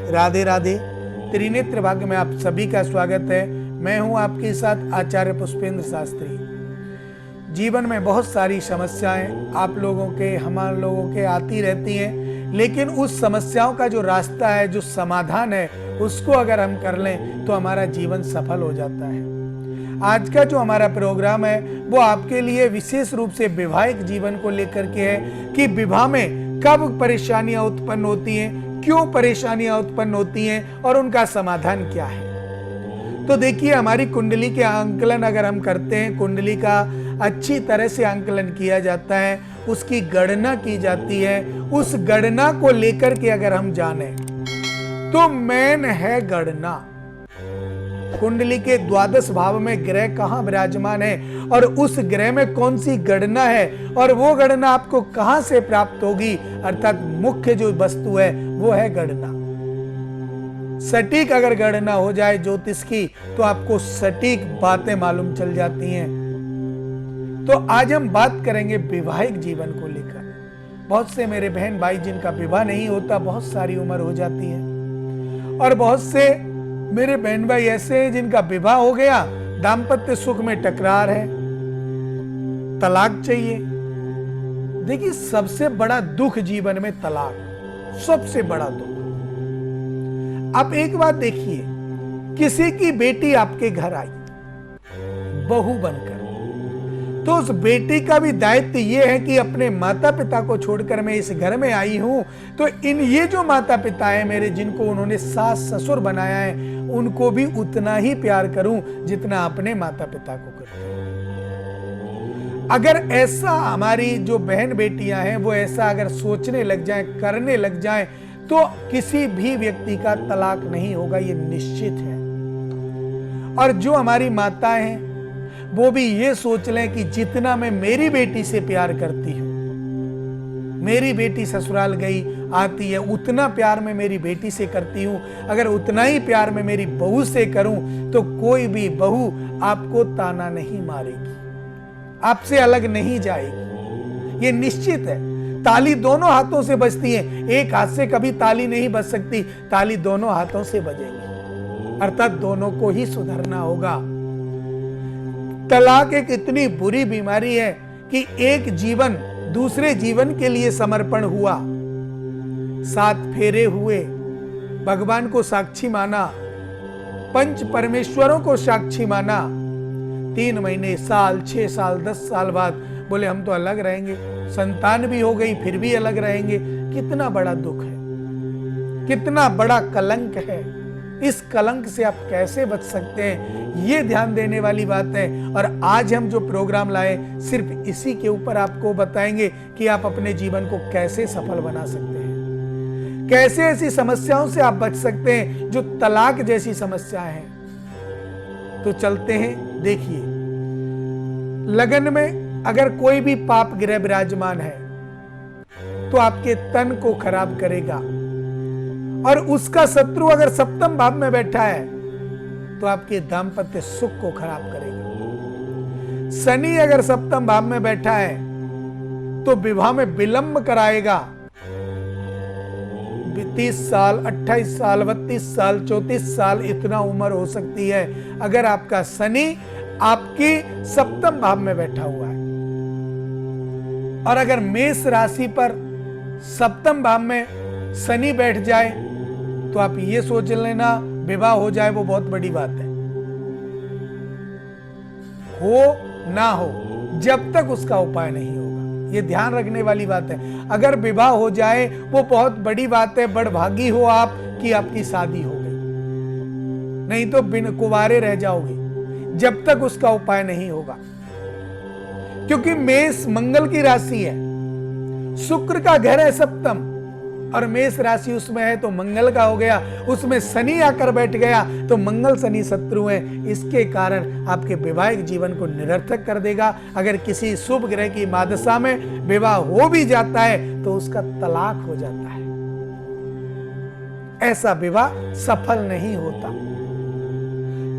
राधे राधे। त्रिनेत्र भाग्य में आप सभी का स्वागत है। मैं हूं आपके साथ आचार्य पुष्पेंद्र शास्त्री। जीवन में बहुत सारी समस्याएं आप लोगों के, हमारे लोगों के आती रहती हैं, लेकिन उस समस्याओं का जो रास्ता है, जो समाधान है, उसको अगर हम कर लें तो हमारा जीवन सफल हो जाता है। आज का जो हमारा प्रोग्राम है वो आपके लिए विशेष रूप से वैवाहिक जीवन को लेकर के है कि विवाह में कब परेशानियां उत्पन्न होती हैं, क्यों परेशानियां उत्पन्न होती हैं और उनका समाधान क्या है। तो देखिए, हमारी कुंडली के आंकलन अगर हम करते हैं, कुंडली का अच्छी तरह से आंकलन किया जाता है, उसकी गणना की जाती है। उस गणना को लेकर के अगर हम जाने तो मेन है गणना। कुंडली के द्वादश भाव में ग्रह कहाँ विराजमान है और उस ग्रह में कौन सी गणना है और वो गणना आपको कहां से प्राप्त होगी, अर्थात मुख्य जो वस्तु है वो है गणना। सटीक अगर गणना हो जाए ज्योतिष की तो आपको सटीक बातें मालूम चल जाती हैं। तो आज हम बात करेंगे वैवाहिक जीवन को लेकर। बहुत से मेरे बहन भाई जिनका विवाह नहीं होता, बहुत सारी उम्र हो जाती है, और बहुत से मेरे बहन भाई ऐसे हैं जिनका विवाह हो गया, दाम्पत्य सुख में टकरार है, तलाक चाहिए। देखिए, सबसे बड़ा दुख जीवन में तलाक, सबसे बड़ा दुख। आप एक बात देखिए, किसी की बेटी आपके घर आई बहू बनकर, तो उस बेटी का भी दायित्व यह है कि अपने माता पिता को छोड़कर मैं इस घर में आई हूं, तो ये जो माता पिता हैं मेरे, जिनको उन्होंने सास ससुर बनाया है, उनको भी उतना ही प्यार करूं जितना अपने माता पिता को करते हैं। अगर ऐसा हमारी जो बहन बेटियां हैं वो ऐसा अगर सोचने लग जाएं, करने लग जाएं, तो किसी भी व्यक्ति का तलाक नहीं होगा, ये निश्चित है। और जो हमारी माताएं हैं वो भी ये सोच लें कि जितना मैं मेरी बेटी से प्यार करती हूं, मेरी बेटी ससुराल गई आती है, उतना प्यार मैं मेरी बेटी से करती हूं। अगर उतना ही प्यार मैं मेरी बहू से करूं तो कोई भी बहू आपको ताना नहीं मारेगी, आपसे अलग नहीं जाएगी, ये निश्चित है। ताली दोनों हाथों से बजती है, एक हाथ से कभी ताली नहीं बज सकती, ताली दोनों हाथों से बजेगी, अर्थात दोनों को ही सुधरना होगा। तलाक एक इतनी बुरी बीमारी है कि एक जीवन दूसरे जीवन के लिए समर्पण हुआ, 7 फेरे हुए, भगवान को साक्षी माना, पंच परमेश्वरों को साक्षी माना, 3 महीने, साल, 6 साल, 10 साल बाद बोले हम तो अलग रहेंगे, संतान भी हो गई फिर भी अलग रहेंगे। कितना बड़ा दुख है, कितना बड़ा कलंक है। इस कलंक से आप कैसे बच सकते हैं, ये ध्यान देने वाली बात है। और आज हम जो प्रोग्राम लाए सिर्फ इसी के ऊपर आपको बताएंगे कि आप अपने जीवन को कैसे सफल बना सकते हैं, कैसे ऐसी समस्याओं से आप बच सकते हैं जो तलाक जैसी समस्याएं हैं। तो चलते हैं। देखिए, लगन में अगर कोई भी पाप ग्रह विराजमान है तो आपके तन को खराब करेगा, और उसका शत्रु अगर सप्तम भाव में बैठा है तो आपके दाम्पत्य सुख को खराब करेगा। शनि अगर सप्तम भाव में बैठा है तो विवाह में विलंब कराएगा। 30 साल, 28 साल, 32 साल, 34 साल, इतना उम्र हो सकती है अगर आपका शनि आपकी सप्तम भाव में बैठा हुआ है। और अगर मेष राशि पर सप्तम भाव में शनि बैठ जाए तो आप ये सोच लेना विवाह हो जाए वो बहुत बड़ी बात है। हो ना हो, जब तक उसका उपाय नहीं होगा, ये ध्यान रखने वाली बात है। अगर विवाह हो जाए वो बहुत बड़ी बात है, बड़भागी हो आप कि आपकी शादी हो गई, नहीं तो बिन कुंवारे रह जाओगे जब तक उसका उपाय नहीं होगा। क्योंकि मेष मंगल की राशि है, शुक्र का घर है सप्तम, और मेष राशि उसमें है तो मंगल का हो गया, उसमें शनि आकर बैठ गया तो मंगल शनि शत्रु हैं। इसके कारण आपके वैवाहिक जीवन को निरर्थक कर देगा। अगर किसी शुभ ग्रह की मादशा में विवाह हो भी जाता है तो उसका तलाक हो जाता है, ऐसा विवाह सफल नहीं होता।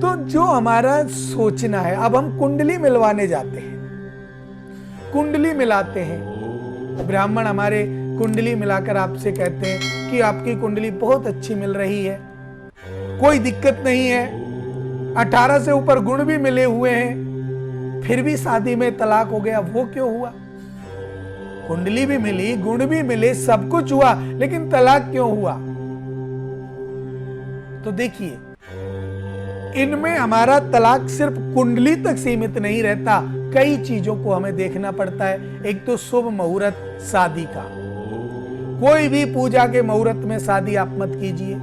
तो जो हमारा सोचना है, अब हम कुंडली मिलवाने जाते हैं, कुंडली मिलाते हैं। ब्राह्मण हमारे कुंडली मिलाकर आपसे कहते हैं कि आपकी कुंडली बहुत अच्छी मिल रही है, कोई दिक्कत नहीं है, 18 से ऊपर गुण भी मिले हुए हैं, फिर भी शादी में तलाक हो गया, वो क्यों हुआ? कुंडली भी मिली, गुण भी मिले, सब कुछ हुआ, लेकिन तलाक क्यों हुआ? तो देखिए, इनमें हमारा तलाक सिर्फ कुंडली तक सीमित नहीं रहता, कई चीजों को हमें देखना पड़ता है। एक तो शुभ मुहूर्त शादी का, कोई भी पूजा के मुहूर्त में शादी आप मत कीजिए,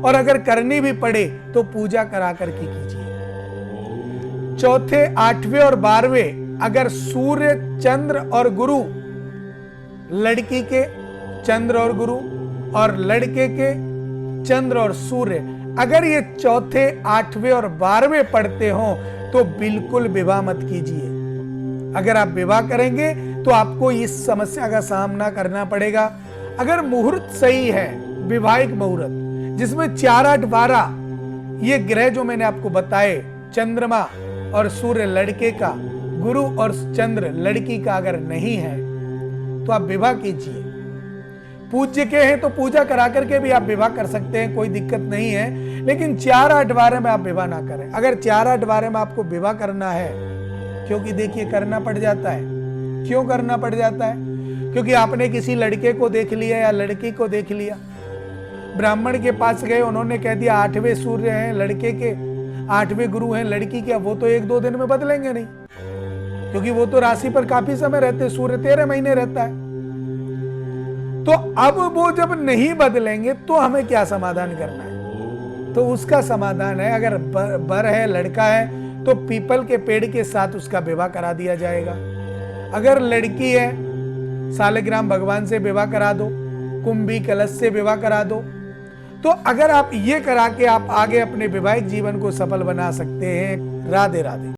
और अगर करनी भी पड़े तो पूजा करा करके कीजिए। चौथे, 8वें और 12वें, अगर सूर्य, चंद्र और गुरु, लड़की के चंद्र और गुरु और लड़के के चंद्र और सूर्य, अगर ये चौथे, 8वें और 12वें पढ़ते हो तो बिल्कुल विवाह मत कीजिए। अगर आप विवाह करेंगे तो आपको इस समस्या का सामना करना पड़ेगा। अगर मुहूर्त सही है, विवाहिक मुहूर्त जिसमें 4, 8, 12 ये ग्रह जो मैंने आपको बताए, चंद्रमा और सूर्य लड़के का, गुरु और चंद्र लड़की का अगर नहीं है तो आप विवाह कीजिए। पूज्य के हैं तो पूजा करा करके भी आप विवाह कर सकते हैं, कोई दिक्कत नहीं है, लेकिन 4, 8, 12 में आप विवाह ना करें। अगर 4, 8, 12 में आपको विवाह करना है, क्योंकि देखिए करना पड़ जाता है, क्यों करना पड़ जाता है? क्योंकि आपने किसी लड़के को देख लिया या लड़की को देख लिया, ब्राह्मण के पास गए, उन्होंने कह दिया 8वें सूर्य हैं लड़के के, 8वें गुरु हैं लड़की के, वो तो 1-2 दिन में बदलेंगे नहीं, क्योंकि वो तो राशि पर काफी समय रहते, सूर्य 13 महीने रहता है। तो अब वो जब नहीं बदलेंगे तो हमें क्या समाधान करना है? तो उसका समाधान है, अगर बर है, लड़का है, तो पीपल के पेड़ के साथ उसका विवाह करा दिया जाएगा। अगर लड़की है, सालिग्राम भगवान से विवाह करा दो, कुंभी कलश से विवाह करा दो। तो अगर आप ये करा के आप आगे अपने वैवाहिक जीवन को सफल बना सकते हैं। राधे राधे।